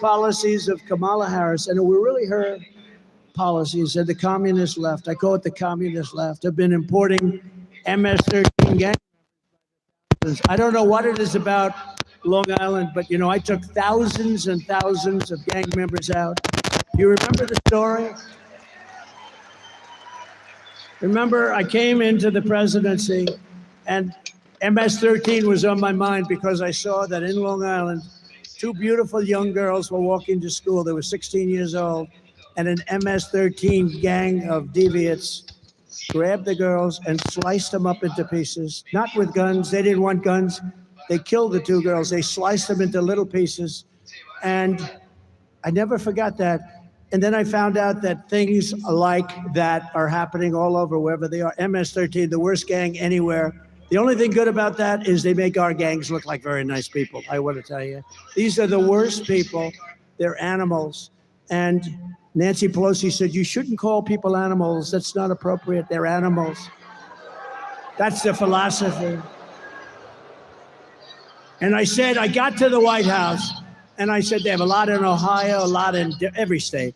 policies of Kamala Harris, and it were really her policies, and the communist left, I call it the communist left, have been importing MS-13 gang. I don't know what it is about Long Island, but, you know, I took thousands and thousands of gang members out. Do you remember the story? Remember, I came into the presidency, and MS-13 was on my mind because I saw that in Long Island, two beautiful young girls were walking to school. They were 16 years old, and an MS-13 gang of deviants grabbed the girls and sliced them up into pieces, not with guns. They didn't want guns. They killed the two girls. They sliced them into little pieces. And I never forgot that. And then I found out that things like that are happening all over, wherever they are. MS-13, the worst gang anywhere. The only thing good about that is they make our gangs look like very nice people, I want to tell you. These are the worst people. They're animals. And Nancy Pelosi said, you shouldn't call people animals. That's not appropriate. They're animals. That's the philosophy. And I said, I got to the White House, and I said, they have a lot in Ohio, a lot in every state.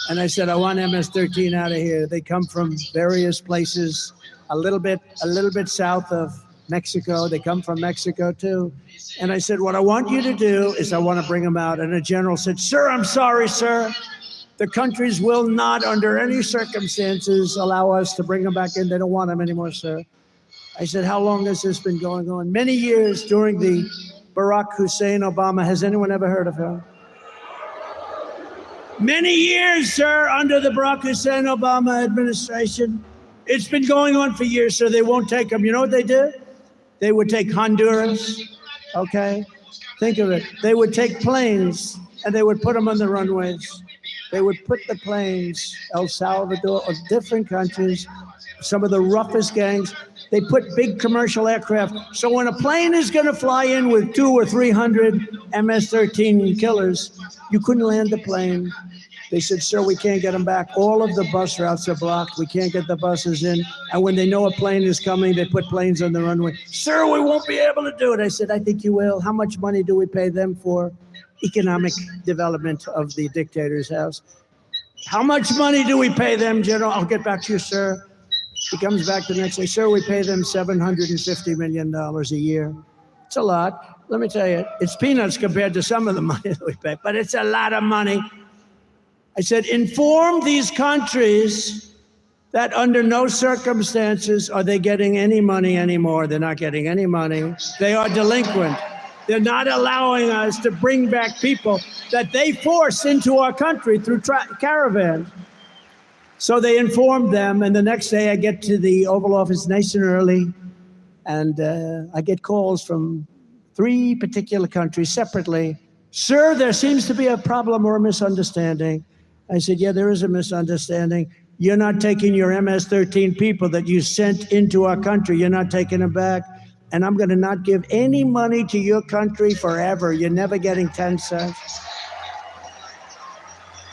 And I said, I want MS-13 out of here. They come from various places, a little bit south of Mexico. They come from Mexico too. And I said, what I want you to do is I want to bring them out. And the general said, sir, I'm sorry, sir. The countries will not, under any circumstances, allow us to bring them back in. They don't want them anymore, sir. I said, how long has this been going on? Many years during the Barack Hussein Obama. Has anyone ever heard of him? Many years, sir, under the Barack Hussein Obama administration. It's been going on for years, so they won't take them. You know what they did? They would take Honduras, okay? Think of it. They would take planes, and they would put them on the runways. They would put the planes, El Salvador, of different countries, some of the roughest gangs. They put big commercial aircraft. So when a plane is going to fly in with 200 or 300 MS-13 killers, you couldn't land the plane. They said, sir, we can't get them back. All of the bus routes are blocked. We can't get the buses in. And when they know a plane is coming, they put planes on the runway. Sir, we won't be able to do it. I said, I think you will. How much money do we pay them for? Economic development of the dictator's house. How much money do we pay them, General? I'll get back to you, sir. He comes back the next day. Sir, we pay them $750 million a year. It's a lot. Let me tell you, it's peanuts compared to some of the money that we pay, but it's a lot of money. I said, inform these countries that under no circumstances are they getting any money anymore. They're not getting any money. They are delinquent. They're not allowing us to bring back people that they force into our country through caravans. So they informed them, and the next day I get to the Oval Office nice and early, and I get calls from 3 particular countries separately. Sir, there seems to be a problem or a misunderstanding. I said, yeah, there is a misunderstanding. You're not taking your MS-13 people that you sent into our country. You're not taking them back. And I'm going to not give any money to your country forever. You're never getting 10 cents.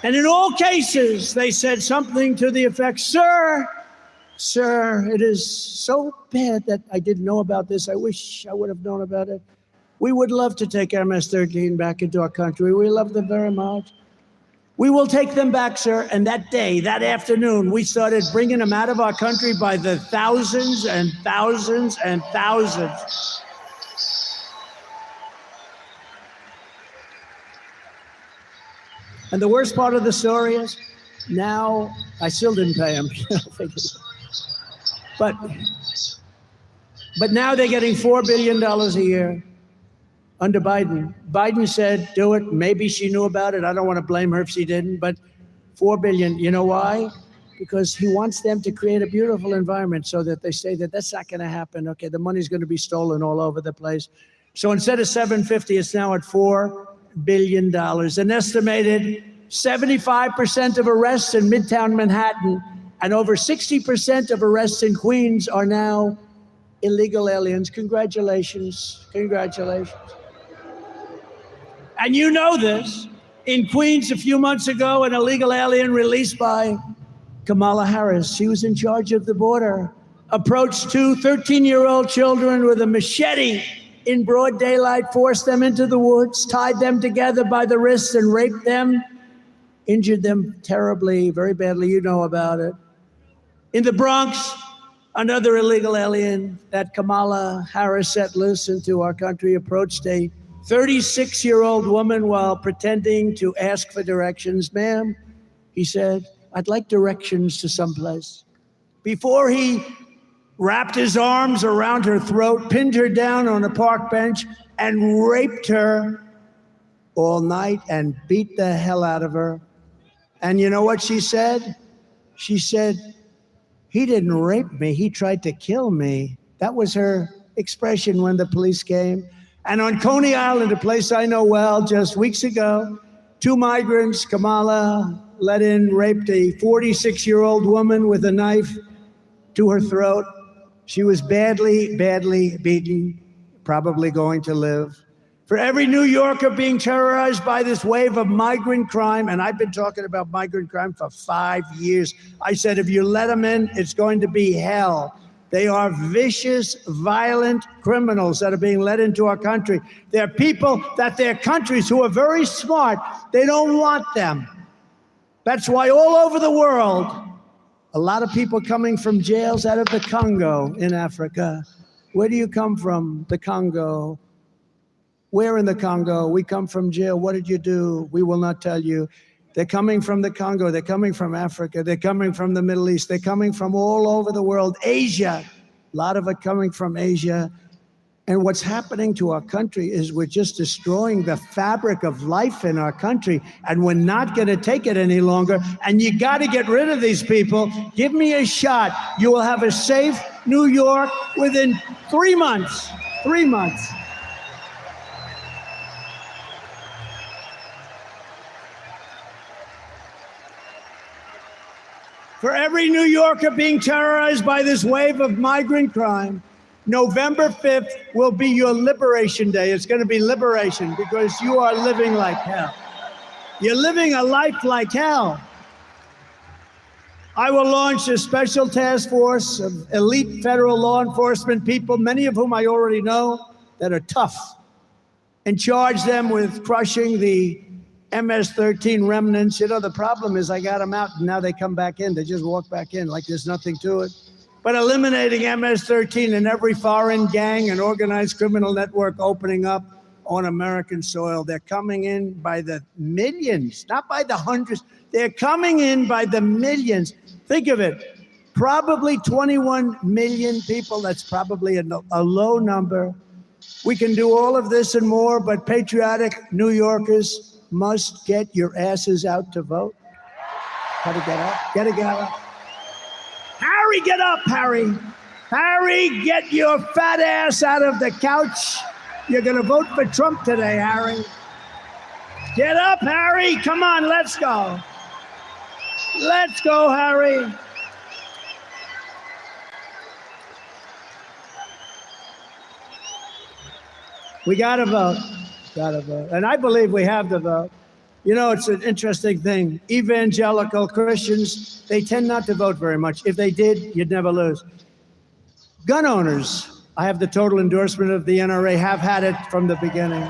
And in all cases, they said something to the effect, sir, it is so bad that I didn't know about this. I wish I would have known about it. We would love to take MS-13 back into our country. We love them very much. We will take them back, sir. And that day, that afternoon, we started bringing them out of our country by the thousands and thousands and thousands. And the worst part of the story is, now, I still didn't pay them. But now they're getting $4 billion a year. Under Biden. Biden said, do it. Maybe she knew about it. I don't want to blame her if she didn't, but $4 billion. You know why? Because he wants them to create a beautiful environment so that they say that that's not going to happen. Okay, the money's going to be stolen all over the place. So instead of 750, it's now at $4 billion. An estimated 75% of arrests in Midtown Manhattan and over 60% of arrests in Queens are now illegal aliens. Congratulations. Congratulations. And you know this. In Queens a few months ago, an illegal alien released by Kamala Harris, she was in charge of the border, approached 2 13-year-old children with a machete in broad daylight, forced them into the woods, tied them together by the wrists and raped them, injured them terribly, very badly. You know about it. In the Bronx, another illegal alien that Kamala Harris set loose into our country approached a 36-year-old woman while pretending to ask for directions. Ma'am, he said, I'd like directions to someplace. Before he wrapped his arms around her throat, pinned her down on a park bench, and raped her all night and beat the hell out of her. And you know what she said? She said, he didn't rape me, he tried to kill me. That was her expression when the police came. And on Coney Island, a place I know well, just weeks ago, 2 migrants, Kamala let in, raped a 46-year-old woman with a knife to her throat. She was badly, badly beaten, probably going to live. For every New Yorker being terrorized by this wave of migrant crime, and I've been talking about migrant crime for 5 years, I said, if you let them in, it's going to be hell. They are vicious, violent criminals that are being let into our country. They're people that their countries who are very smart, they don't want them. That's why all over the world, a lot of people coming from jails out of the Congo in Africa. Where do you come from? The Congo. Where in the Congo? We come from jail. What did you do? We will not tell you. They're coming from the Congo. They're coming from Africa. They're coming from the Middle East. They're coming from all over the world. Asia, a lot of it coming from Asia. And what's happening to our country is we're just destroying the fabric of life in our country, and we're not going to take it any longer. And you got to get rid of these people. Give me a shot. You will have a safe New York within 3 months. 3 months. For every New Yorker being terrorized by this wave of migrant crime, November 5th will be your liberation day. It's going to be liberation because you are living like hell. You're living a life like hell. I will launch a special task force of elite federal law enforcement people, many of whom I already know, that are tough, and charge them with crushing the MS-13 remnants. You know, the problem is I got them out and now they come back in. They just walk back in like there's nothing to it. But eliminating MS-13 in every foreign gang and organized criminal network opening up on American soil. They're coming in by the millions, not by the hundreds. They're coming in by the millions. Think of it, probably 21 million people. That's probably a low number. We can do all of this and more, but patriotic New Yorkers must get your asses out to vote. How to get up? Get up. Harry, get up, Harry. Harry, get your fat ass out of the couch. You're going to vote for Trump today, Harry. Get up, Harry. Come on, let's go. Let's go, Harry. We got to vote. Got to vote. And I believe we have the vote. You know, it's an interesting thing. Evangelical Christians, they tend not to vote very much. If they did, you'd never lose. Gun owners, I have the total endorsement of the NRA, have had it from the beginning.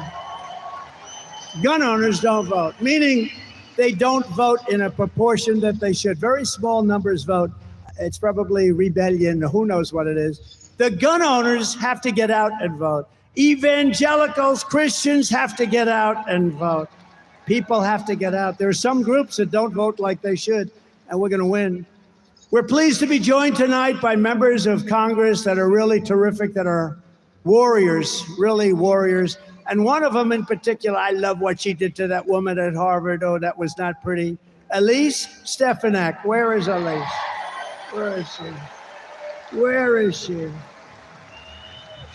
Gun owners don't vote, meaning they don't vote in a proportion that they should. Very small numbers vote. It's probably rebellion, who knows what it is. The gun owners have to get out and vote. Evangelicals, Christians have to get out and vote. People have to get out. There are some groups that don't vote like they should, and we're going to win. We're pleased to be joined tonight by members of Congress that are really terrific, that are warriors, really warriors. And one of them in particular, I love what she did to that woman at Harvard. Oh, that was not pretty. Elise Stefanik. Where is Elise? Where is she? Where is she?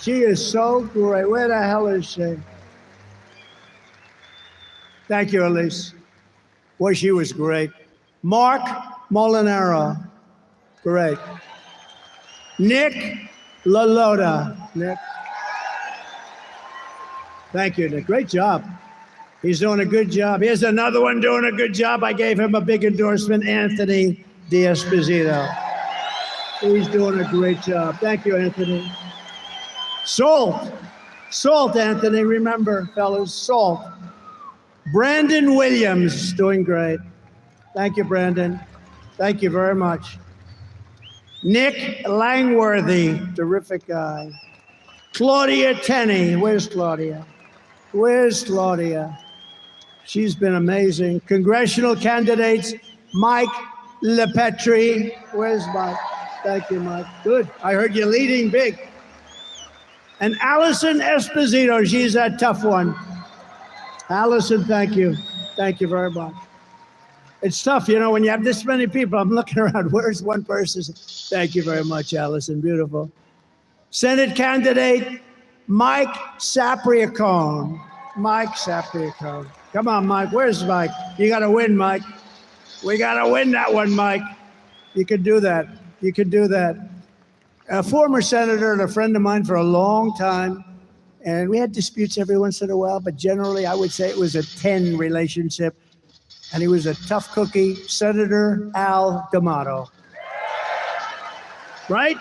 She is so great. Where the hell is she? Thank you, Elise. Boy, she was great. Mark Molinaro. Great. Nick LaLota. Nick. Thank you, Nick. Great job. He's doing a good job. Here's another one doing a good job. I gave him a big endorsement, Anthony D'Esposito. He's doing a great job. Thank you, Anthony. Salt. Salt, Anthony, remember, fellas, Salt. Brandon Williams, doing great. Thank you, Brandon. Thank you very much. Nick Langworthy, terrific guy. Claudia Tenney, where's Claudia? Where's Claudia? She's been amazing. Congressional candidates, Mike LePetri. Where's Mike? Thank you, Mike. Good. I heard you leading big. And Allison Esposito, she's a tough one. Allison, thank you. Thank you very much. It's tough, you know, when you have this many people. I'm looking around. Where's one person? Thank you very much, Allison. Beautiful. Senate candidate, Mike Sapriacone. Mike Sapriacone. Come on, Mike. Where's Mike? You got to win, Mike. We got to win that one, Mike. You can do that. You can do that. A former senator and a friend of mine for a long time. And we had disputes every once in a while, but generally I would say it was a 10 relationship. And he was a tough cookie, Senator Al D'Amato. Right?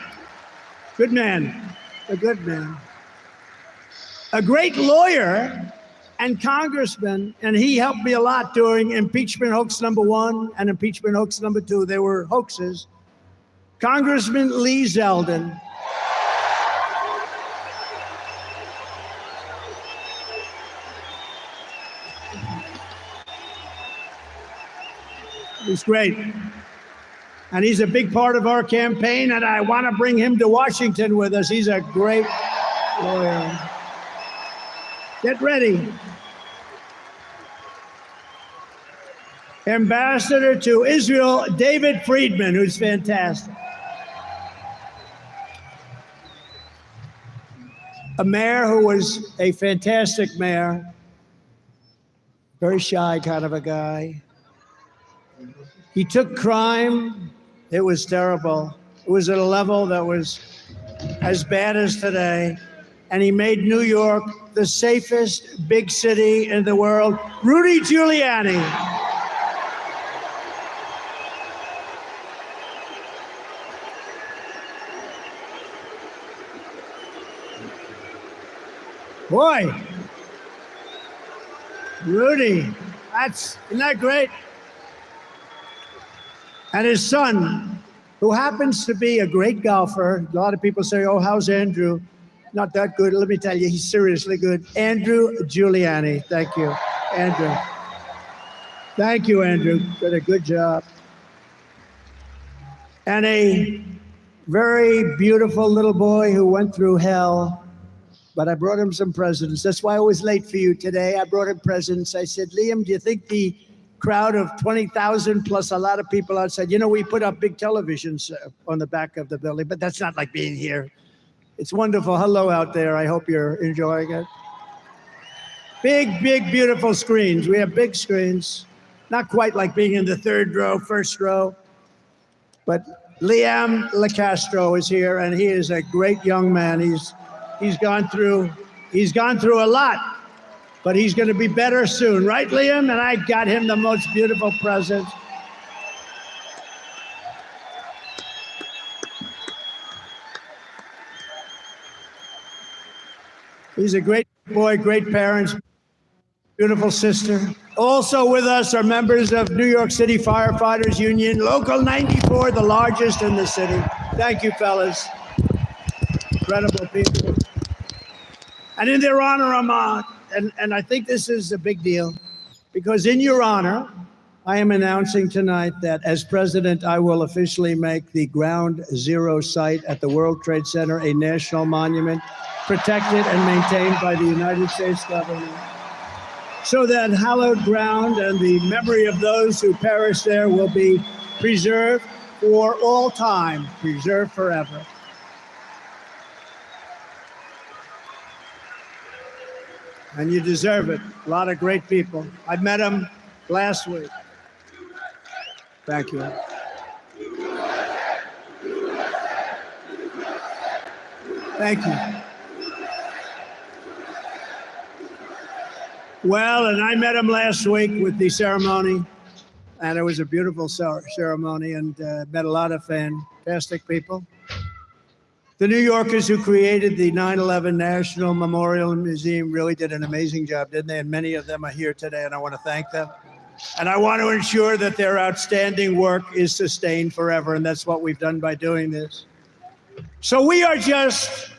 Good man. A good man. A great lawyer and congressman, and he helped me a lot during impeachment hoax number 1 and impeachment hoax number 2. They were hoaxes. Congressman Lee Zeldin. He's great. And he's a big part of our campaign, and I want to bring him to Washington with us. He's a great lawyer. Get ready. Ambassador to Israel, David Friedman, who's fantastic. A mayor who was a fantastic mayor, very shy kind of a guy. He took crime. It was terrible. It was at a level that was as bad as today. And he made New York the safest big city in the world. Rudy Giuliani. Boy, Rudy, isn't that great? And his son, who happens to be a great golfer. A lot of people say, oh, how's Andrew? Not that good. Let me tell you, he's seriously good. Andrew Giuliani. Thank you, Andrew. Thank you, Andrew. Did a good job. And a very beautiful little boy who went through hell, but I brought him some presents. That's why I was late for you today. I brought him presents. I said, Liam, do you think the crowd of 20,000 plus a lot of people outside, you know, we put up big televisions on the back of the building, but that's not like being here. It's wonderful. Hello out there. I hope you're enjoying it. Big, big, beautiful screens. We have big screens. Not quite like being in the third row, first row. But Liam LaCastro is here, and he is a great young man. He's gone through a lot, but he's going to be better soon. Right, Liam? And I got him the most beautiful present. He's a great boy, great parents, beautiful sister. Also with us are members of New York City Firefighters Union, Local 94, the largest in the city. Thank you, fellas. Incredible people. And in their honor, and I think this is a big deal, because in your honor, I am announcing tonight that as president, I will officially make the Ground Zero site at the World Trade Center a national monument, protected and maintained by the United States government, so that hallowed ground and the memory of those who perished there will be preserved for all time, preserved forever. And you deserve it. A lot of great people. I met them last week. Thank you. Thank you. Well, and I met him last week with the ceremony, and it was a beautiful ceremony, and met a lot of fantastic people. The New Yorkers who created the 9/11 National Memorial Museum really did an amazing job, didn't they? And many of them are here today, and I want to thank them. And I want to ensure that their outstanding work is sustained forever, and that's what we've done by doing this. So we are just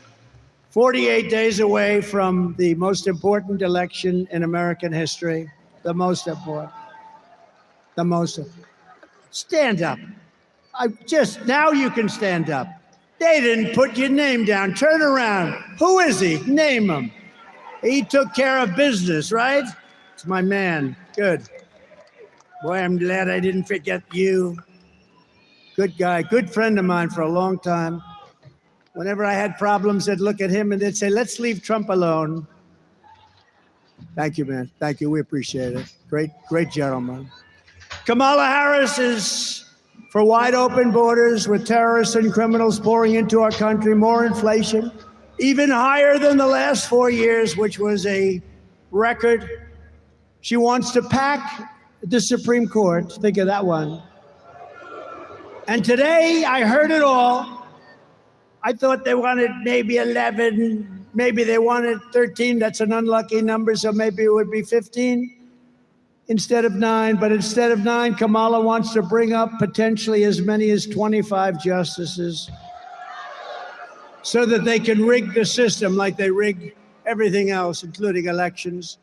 48 days away from the most important election in American history, the most important. Stand up. Now you can stand up. They didn't put your name down. Turn around. Who is he? Name him. He took care of business, right? It's my man. Good. Boy, I'm glad I didn't forget you. Good guy, good friend of mine for a long time. Whenever I had problems, I'd look at him and they'd say, let's leave Trump alone. Thank you, man. Thank you. We appreciate it. Great gentleman. Kamala Harris is for wide open borders with terrorists and criminals pouring into our country, more inflation, even higher than the last 4 years, which was a record. She wants to pack the Supreme Court. Think of that one. And today I heard it all. I thought they wanted maybe 11, maybe they wanted 13. That's an unlucky number, so maybe it would be 15 instead of 9. But instead of 9, Kamala wants to bring up potentially as many as 25 justices so that they can rig the system like they rig everything else, including elections.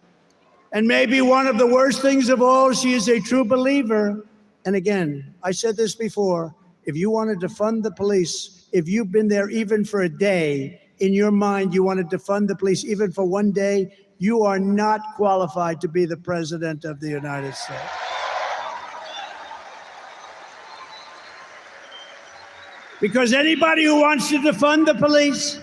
And maybe one of the worst things of all, she is a true believer. And again, I said this before, if you want to defund the police, if you've been there even for a day, in your mind you want to defund the police even for one day, you are not qualified to be the president of the United States. Because anybody who wants to defund the police,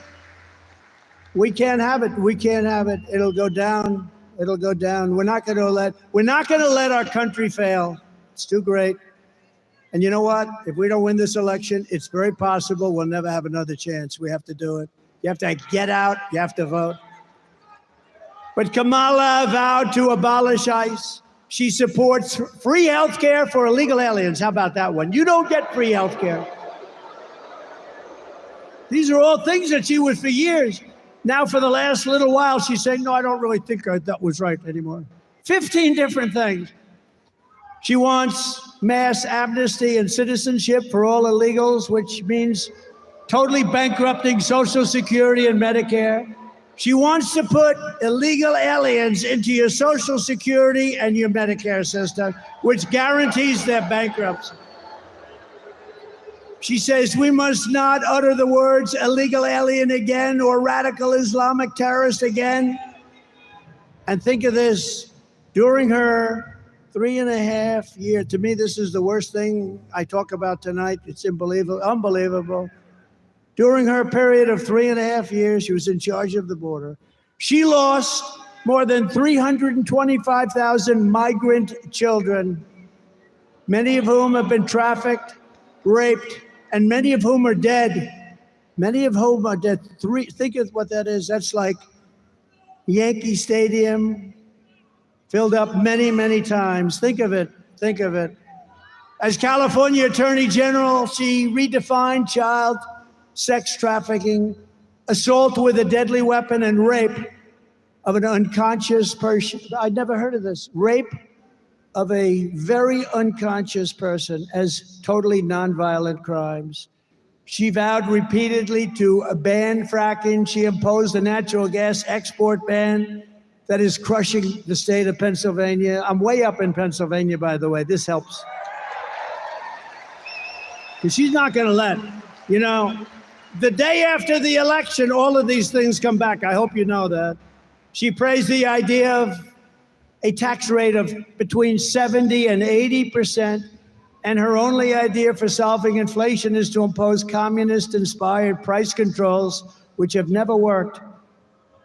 we can't have it. We can't have it. It'll go down. It'll go down. We're not going to let our country fail. It's too great. And you know what? If we don't win this election, it's very possible we'll never have another chance. We have to do it. You have to get out. You have to vote. But Kamala vowed to abolish ICE. She supports free health care for illegal aliens. How about that one? You don't get free health care. These are all things that she was for years. Now, for the last little while, she's saying, no, I don't really think that was right anymore. 15 different things. She wants mass amnesty and citizenship for all illegals, which means totally bankrupting Social Security and Medicare. She wants to put illegal aliens into your Social Security and your Medicare system, which guarantees their bankruptcy. She says we must not utter the words illegal alien again or radical Islamic terrorist again. And think of this, during her 3.5 year, to me this is the worst thing I talk about tonight. It's unbelievable. During her period of 3.5 years, she was in charge of the border. She lost more than 325,000 migrant children, many of whom have been trafficked, raped, and many of whom are dead. Many of whom are dead. Think of what that is. That's like Yankee Stadium filled up many, many times. Think of it. Think of it. As California Attorney General, she redefined child sex trafficking, assault with a deadly weapon, and rape of an unconscious person. I'd never heard of this. Rape of a very unconscious person as totally nonviolent crimes. She vowed repeatedly to ban fracking. She imposed a natural gas export ban that is crushing the state of Pennsylvania. I'm way up in Pennsylvania, by the way. This helps. Because she's not going to let, the day after the election, all of these things come back. I hope you know that. She praised the idea of a tax rate of between 70 and 80%, and her only idea for solving inflation is to impose communist-inspired price controls, which have never worked.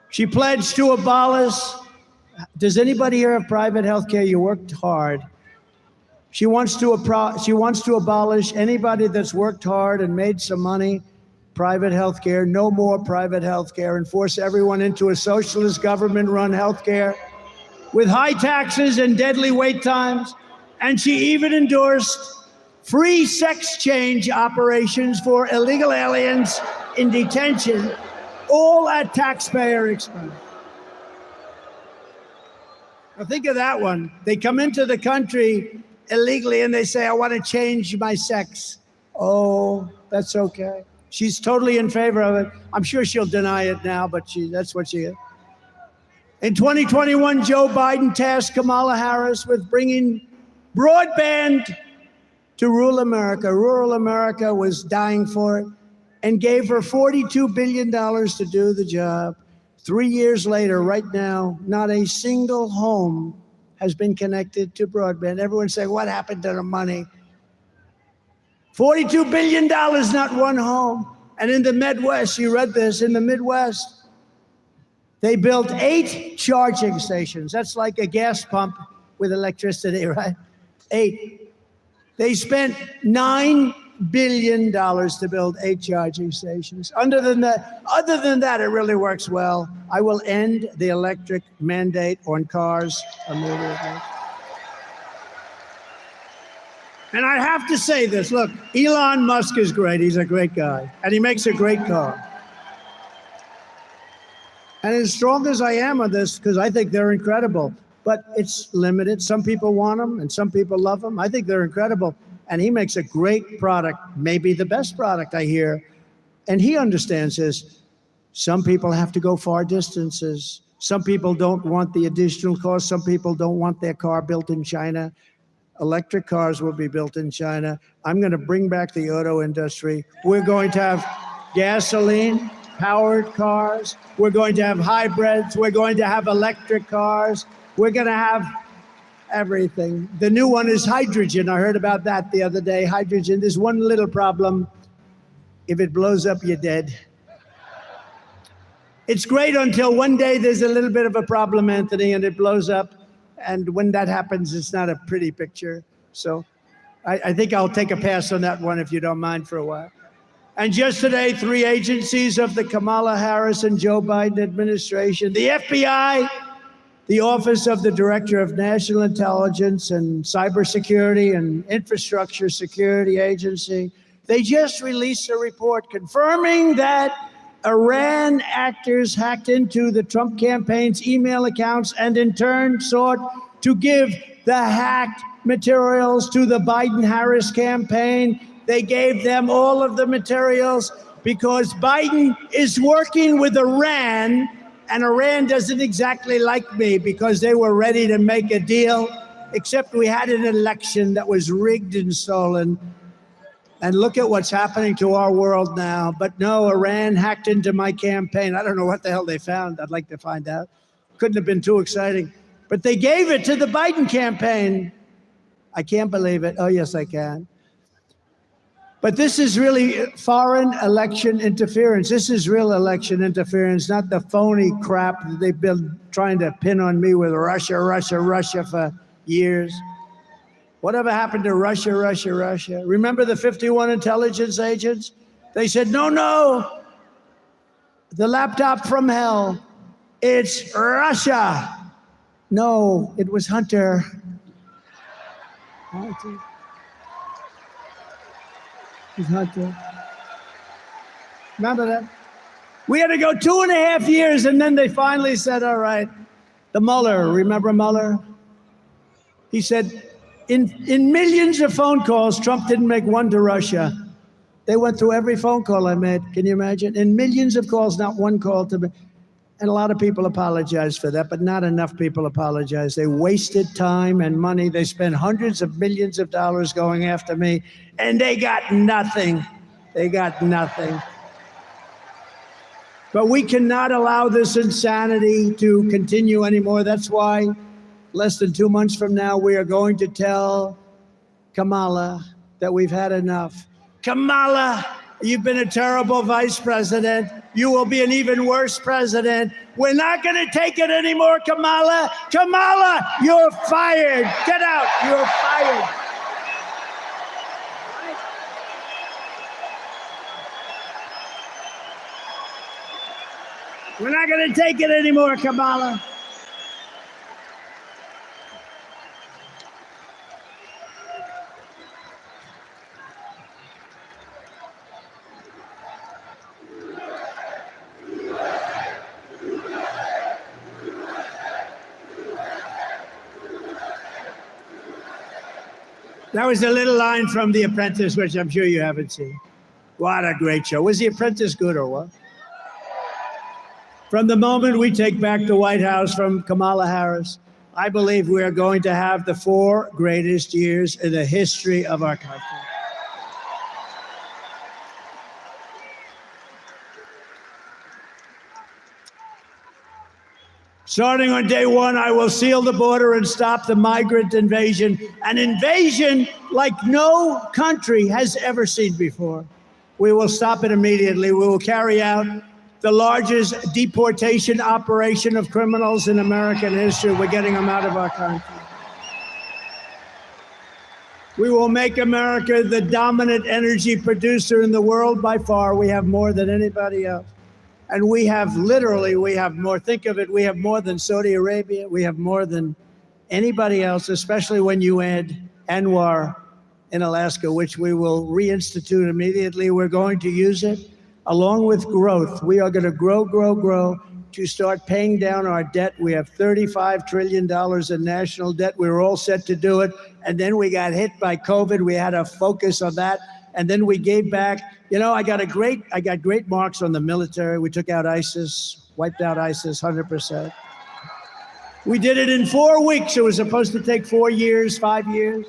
She pledged to abolish. Does anybody here have private health care? You worked hard. She wants to abolish anybody that's worked hard and made some money. Private health care, no more private health care, and force everyone into a socialist government-run health care with high taxes and deadly wait times. And she even endorsed free sex change operations for illegal aliens in detention, all at taxpayer expense. Now think of that one. They come into the country illegally and they say, I want to change my sex. Oh, that's okay. She's totally in favor of it. I'm sure she'll deny it now, but that's what she is. In 2021, Joe Biden tasked Kamala Harris with bringing broadband to rural America. Rural America was dying for it and gave her $42 billion to do the job. 3 years later, right now, not a single home has been connected to broadband. Everyone's saying, what happened to the money? $42 billion, not one home. And in the Midwest, you read this, in the Midwest, they built 8 charging stations. That's like a gas pump with electricity, right? 8. They spent $9 billion to build 8 charging stations. Other than that, it really works well. I will end the electric mandate on cars immediately. And I have to say this, look, Elon Musk is great. He's a great guy, and he makes a great car. And as strong as I am on this, because I think they're incredible, but it's limited. Some people want them, and some people love them. I think they're incredible. And he makes a great product, maybe the best product I hear. And he understands this. Some people have to go far distances. Some people don't want the additional cost. Some people don't want their car built in China. Electric cars will be built in China. I'm going to bring back the auto industry. We're going to have gasoline-powered cars. We're going to have hybrids. We're going to have electric cars. We're going to have everything. The new one is hydrogen. I heard about that the other day. Hydrogen. There's one little problem. If it blows up, you're dead. It's great until one day there's a little bit of a problem, Anthony, and it blows up. And when that happens, it's not a pretty picture. So I think I'll take a pass on that one if you don't mind for a while. And just today, 3 agencies of the Kamala Harris and Joe Biden administration, the FBI, the Office of the Director of National Intelligence and Cybersecurity and Infrastructure Security Agency, they just released a report confirming that Iran actors hacked into the Trump campaign's email accounts and in turn sought to give the hacked materials to the Biden-Harris campaign. They gave them all of the materials because Biden is working with Iran, and Iran doesn't exactly like me because they were ready to make a deal, except we had an election that was rigged and stolen. And look at what's happening to our world now. But no, Iran hacked into my campaign. I don't know what the hell they found. I'd like to find out. Couldn't have been too exciting. But they gave it to the Biden campaign. I can't believe it. Oh, yes, I can. But this is really foreign election interference. This is real election interference, not the phony crap that they've been trying to pin on me with Russia, Russia, Russia for years. Whatever happened to Russia, Russia, Russia? Remember the 51 intelligence agents? They said, no, no, the laptop from hell, it's Russia. No, it was Hunter. It was Hunter. Remember that? We had to go 2.5 years, and then they finally said, all right, the Mueller, remember Mueller? He said, in millions of phone calls, Trump didn't make one to Russia. They went through every phone call I made. Can you imagine? In millions of calls, not one call to me. And a lot of people apologize for that, but not enough people apologize. They wasted time and money. They spent hundreds of millions of dollars going after me, and they got nothing. They got nothing. But we cannot allow this insanity to continue anymore. That's why less than 2 months from now, we are going to tell Kamala that we've had enough. Kamala, you've been a terrible vice president. You will be an even worse president. We're not going to take it anymore, Kamala. Kamala, you're fired. Get out. You're fired. We're not going to take it anymore, Kamala. That was a little line from The Apprentice, which I'm sure you haven't seen. What a great show. Was The Apprentice good or what? From the moment we take back the White House from Kamala Harris, I believe we are going to have the 4 greatest years in the history of our country. Starting on day 1, I will seal the border and stop the migrant invasion, an invasion like no country has ever seen before. We will stop it immediately. We will carry out the largest deportation operation of criminals in American history. We're getting them out of our country. We will make America the dominant energy producer in the world by far. We have more than anybody else. And we have more. Think of it, we have more than Saudi Arabia. We have more than anybody else, especially when you add Anwar in Alaska, which we will reinstitute immediately. We're going to use it along with growth. We are going to grow to start paying down our debt. We have $35 trillion in national debt. We were all set to do it. And then we got hit by COVID. We had to focus on that. And then we gave back. You know, I got great marks on the military. We took out ISIS, wiped out ISIS 100%. We did it in 4 weeks. It was supposed to take 4 years, 5 years.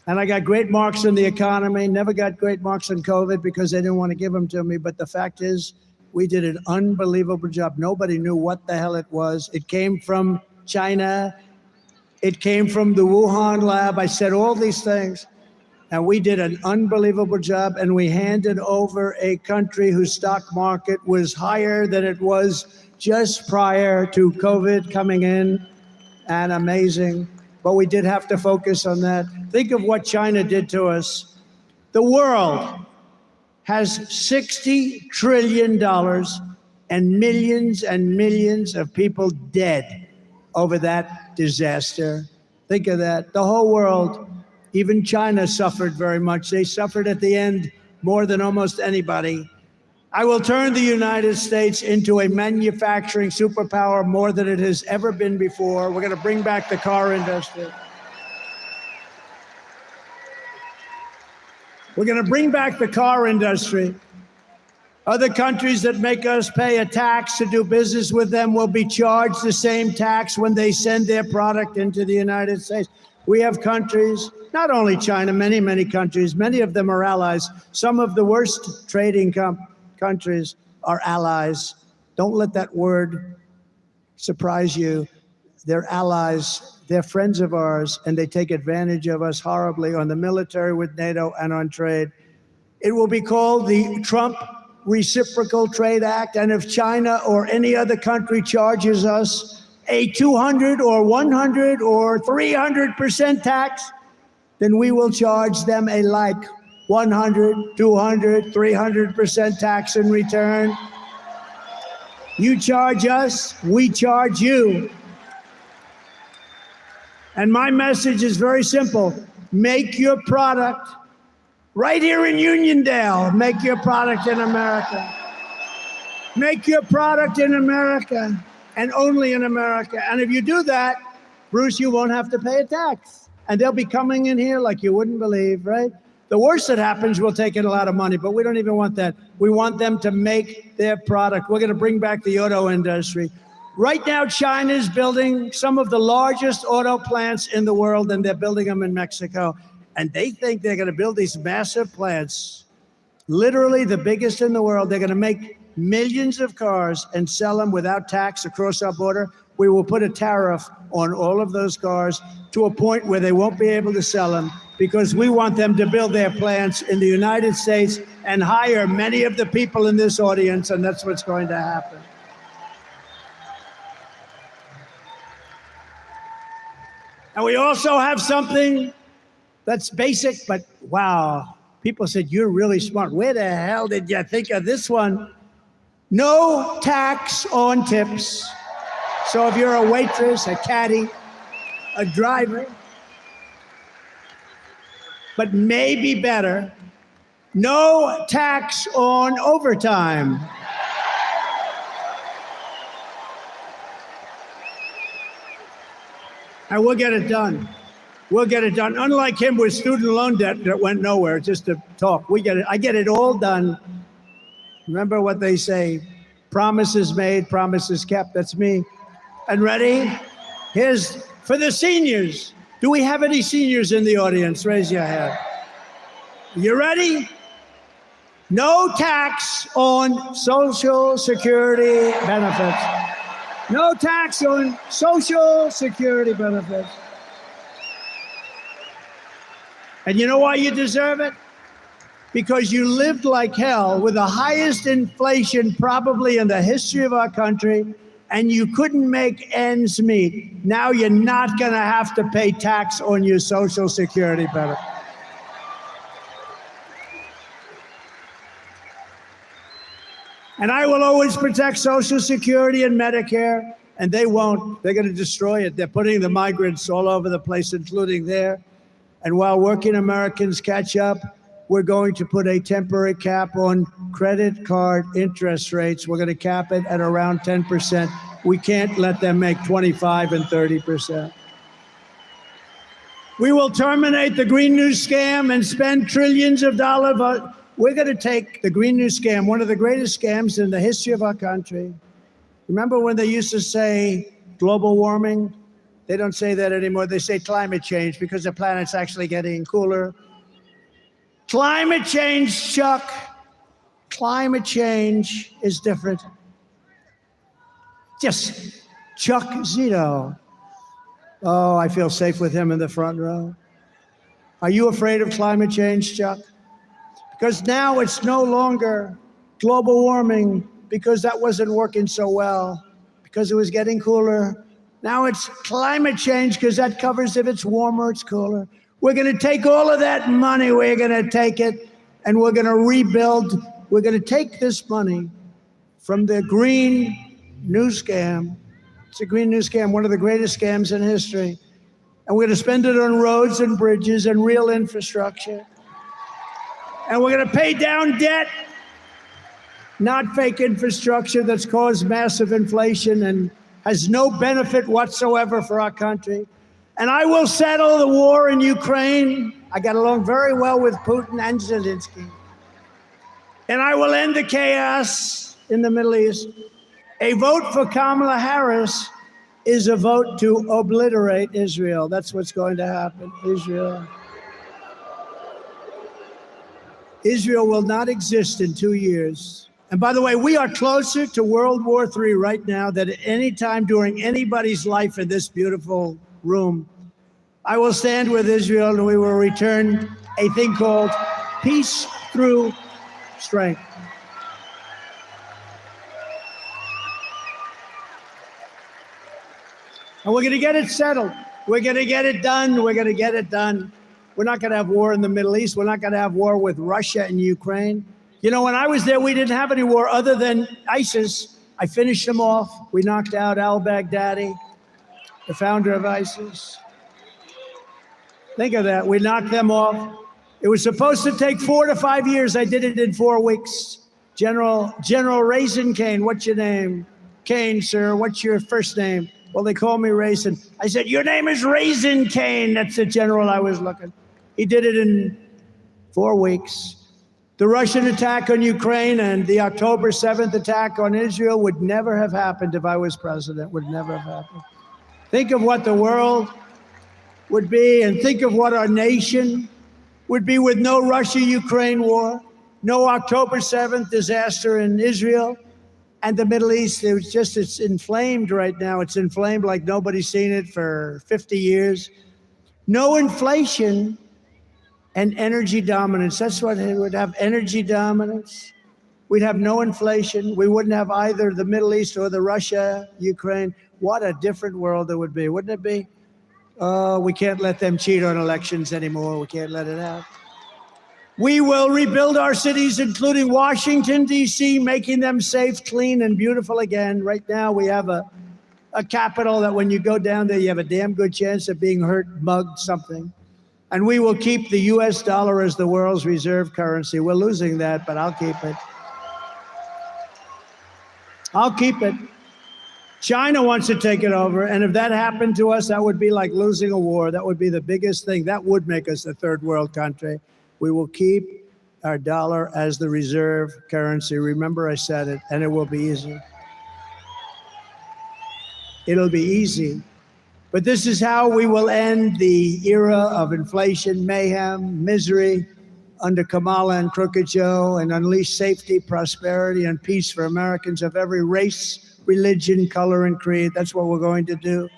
And I got great marks on the economy. Never got great marks on COVID because they didn't want to give them to me. But the fact is, we did an unbelievable job. Nobody knew what the hell it was. It came from China. It came from the Wuhan lab. I said all these things. And we did an unbelievable job, and we handed over a country whose stock market was higher than it was just prior to COVID coming in, and amazing. But we did have to focus on that. Think of what China did to us. The world has $60 trillion and millions of people dead over that disaster. Think of that. The whole world. Even China suffered very much. They suffered at the end more than almost anybody. I will turn the United States into a manufacturing superpower more than it has ever been before. We're going to bring back the car industry. We're going to bring back the car industry. Other countries that make us pay a tax to do business with them will be charged the same tax when they send their product into the United States. We have countries, not only China, many countries, many of them are allies. Some of the worst trading countries are allies. Don't let that word surprise you. They're allies, they're friends of ours, and they take advantage of us horribly on the military with NATO and on trade. It will be called the Trump Reciprocal Trade Act, and if China or any other country charges us a 200 or 100 or 300% tax, then we will charge them a like 100, 200, 300% tax in return. You charge us, we charge you. And my message is very simple. Make your product right here in Uniondale. Make your product in America. Make your product in America. And only in America. And if you do that, Bruce, you won't have to pay a tax. And they'll be coming in here like you wouldn't believe, right? The worst that happens, we'll take in a lot of money, but we don't even want that. We want them to make their product. We're going to bring back the auto industry. Right now, China is building some of the largest auto plants in the world, and they're building them in Mexico. And they think they're going to build these massive plants, literally the biggest in the world. They're going to make millions of cars and sell them without tax across our border. We will put a tariff on all of those cars to a point where they won't be able to sell them because we want them to build their plants in the United States and hire many of the people in this audience, and that's what's going to happen. And we also have something that's basic, but wow, people said, you're really smart. Where the hell did you think of this one? No tax on tips. So if you're a waitress, a caddy, a driver, but maybe better, no tax on overtime. And we'll get it done. We'll get it done. Unlike him with student loan debt that went nowhere, just to talk. We get it. I get it all done. Remember what they say, promises made, promises kept. That's me. And ready? Here's for the seniors. Do we have any seniors in the audience? Raise your hand. You ready? No tax on Social Security benefits. No tax on Social Security benefits. And you know why you deserve it? Because you lived like hell with the highest inflation probably in the history of our country, and you couldn't make ends meet. Now you're not going to have to pay tax on your Social Security benefit. And I will always protect Social Security and Medicare, and they won't. They're going to destroy it. They're putting the migrants all over the place, including there. And while working Americans catch up, we're going to put a temporary cap on credit card interest rates. We're going to cap it at around 10%. We can't let them make 25 and 30%. We will terminate the Green New Scam and spend trillions of dollars. We're going to take the Green New Scam, one of the greatest scams in the history of our country. Remember when they used to say global warming? They don't say that anymore. They say climate change because the planet's actually getting cooler. Climate change, Chuck. Climate change is different. Just Chuck Zito. Oh, I feel safe with him in the front row. Are you afraid of climate change, Chuck? Because now it's no longer global warming because that wasn't working so well, because it was getting cooler. Now it's climate change because that covers if it's warmer, it's cooler. We're going to take all of that money, we're going to take it, and we're going to rebuild. We're going to take this money from the Green New Scam. It's a Green New Scam, one of the greatest scams in history. And we're going to spend it on roads and bridges and real infrastructure. And we're going to pay down debt, not fake infrastructure that's caused massive inflation and has no benefit whatsoever for our country. And I will settle the war in Ukraine. I got along very well with Putin and Zelensky. And I will end the chaos in the Middle East. A vote for Kamala Harris is a vote to obliterate Israel. That's what's going to happen, Israel. Israel will not exist in 2 years. And by the way, we are closer to World War III right now than at any time during anybody's life in this beautiful room. I will stand with Israel and we will return a thing called peace through strength. And we're going to get it settled. We're going to get it done. We're going to get it done. We're not going to have war in the Middle East. We're not going to have war with Russia and Ukraine. You know, when I was there, we didn't have any war other than ISIS. I finished them off. We knocked out al-Baghdadi, the founder of ISIS. Think of that. We knocked them off. It was supposed to take 4 to 5 years. I did it in 4 weeks. General Raisin Kane, what's your name? Kane, sir, what's your first name? Well, they call me Raisin. I said, your name is Raisin Kane. That's the general I was looking. He did it in 4 weeks. The Russian attack on Ukraine and the October 7th attack on Israel would never have happened if I was president, would never have happened. Think of what the world would be, and think of what our nation would be with no Russia-Ukraine war, no October 7th disaster in Israel and the Middle East. It's inflamed right now. It's inflamed like nobody's seen it for 50 years. No inflation and energy dominance. That's what it would have, energy dominance. We'd have no inflation. We wouldn't have either the Middle East or the Russia, Ukraine. What a different world it would be, wouldn't it be? Oh, we can't let them cheat on elections anymore. We can't let it happen. We will rebuild our cities, including Washington, D.C., making them safe, clean, and beautiful again. Right now, we have a capital that when you go down there, you have a damn good chance of being hurt, mugged, something. And we will keep the U.S. dollar as the world's reserve currency. We're losing that, but I'll keep it. I'll keep it. China wants to take it over. And if that happened to us, that would be like losing a war. That would be the biggest thing. That would make us a third world country. We will keep our dollar as the reserve currency. Remember, I said it, and it will be easy. It'll be easy. But this is how we will end the era of inflation, mayhem, misery under Kamala and Crooked Joe, and unleash safety, prosperity, and peace for Americans of every race, religion, color, and creed. That's what we're going to do.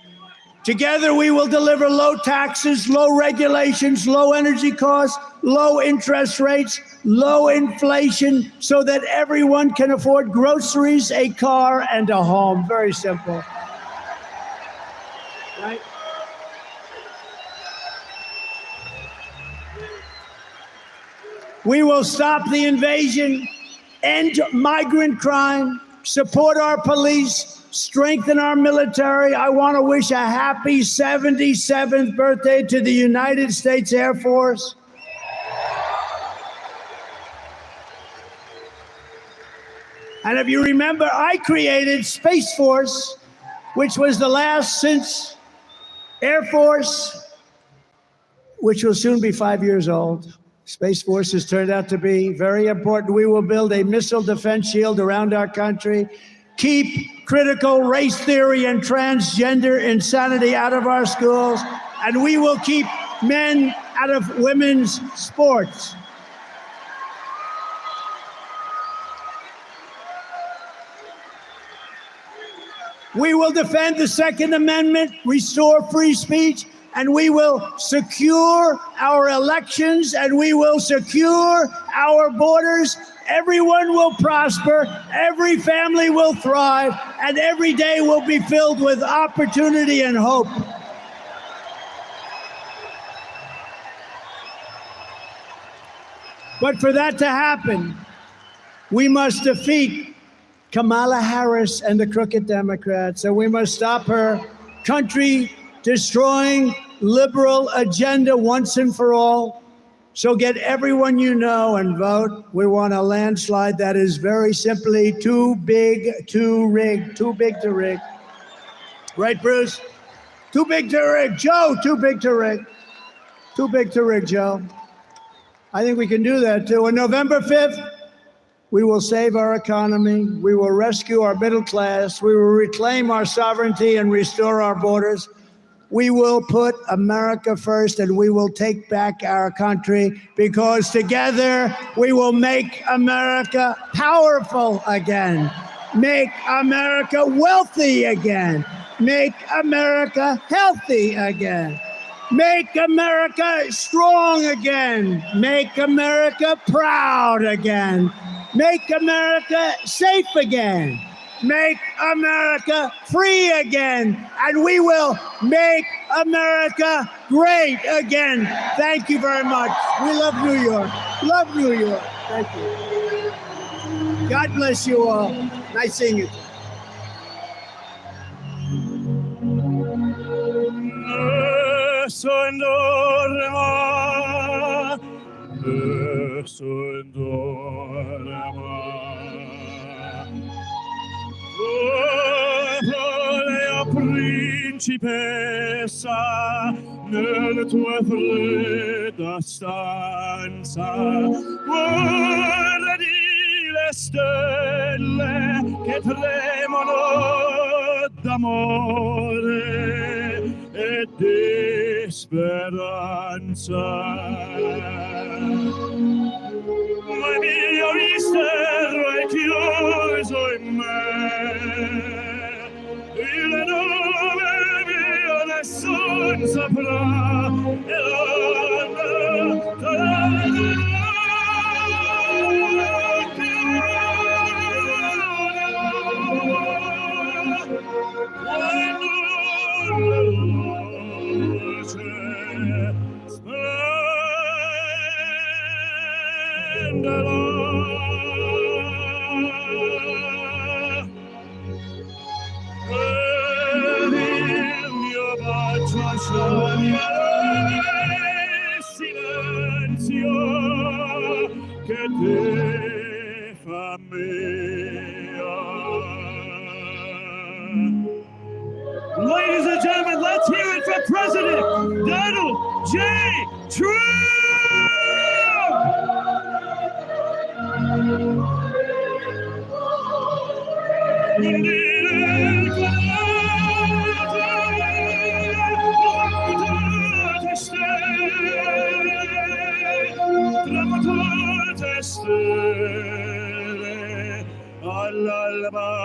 Together, we will deliver low taxes, low regulations, low energy costs, low interest rates, low inflation, so that everyone can afford groceries, a car, and a home. Very simple. Right? We will stop the invasion, end migrant crime, support our police, strengthen our military. I want to wish a happy 77th birthday to the United States Air Force. And if you remember, I created Space Force, which was the last since Air Force, which will soon be 5 years old. Space Force has turned out to be very important. We will build a missile defense shield around our country, keep critical race theory and transgender insanity out of our schools, and we will keep men out of women's sports. We will defend the Second Amendment, restore free speech, and we will secure our elections, and we will secure our borders. Everyone will prosper, every family will thrive, and every day will be filled with opportunity and hope. But for that to happen, we must defeat Kamala Harris and the crooked Democrats, and we must stop her country-destroying liberal agenda once and for all. So get everyone you know and vote. We want a landslide that is very simply too big to rig. Too big to rig. Right, Bruce? Too big to rig. Joe, too big to rig. Too big to rig, Joe. I think we can do that, too. On November 5th, we will save our economy. We will rescue our middle class. We will reclaim our sovereignty and restore our borders. We will put America first, and we will take back our country, because together we will make America powerful again, make America wealthy again, make America healthy again, make America strong again, make America proud again, make America safe again, make America free again, and we will make America great again. Thank you very much. We love New York. Love New York. Thank you. God bless you all. Nice seeing you. Principessa, nella tua fredda stanza, guardati le stelle che tremano d'amore e di speranza. Ma il mio mistero è chiuso in me, il nome mio nessun saprà, e silenzio che te fa mia. positive, Donald J. Trump. All'alba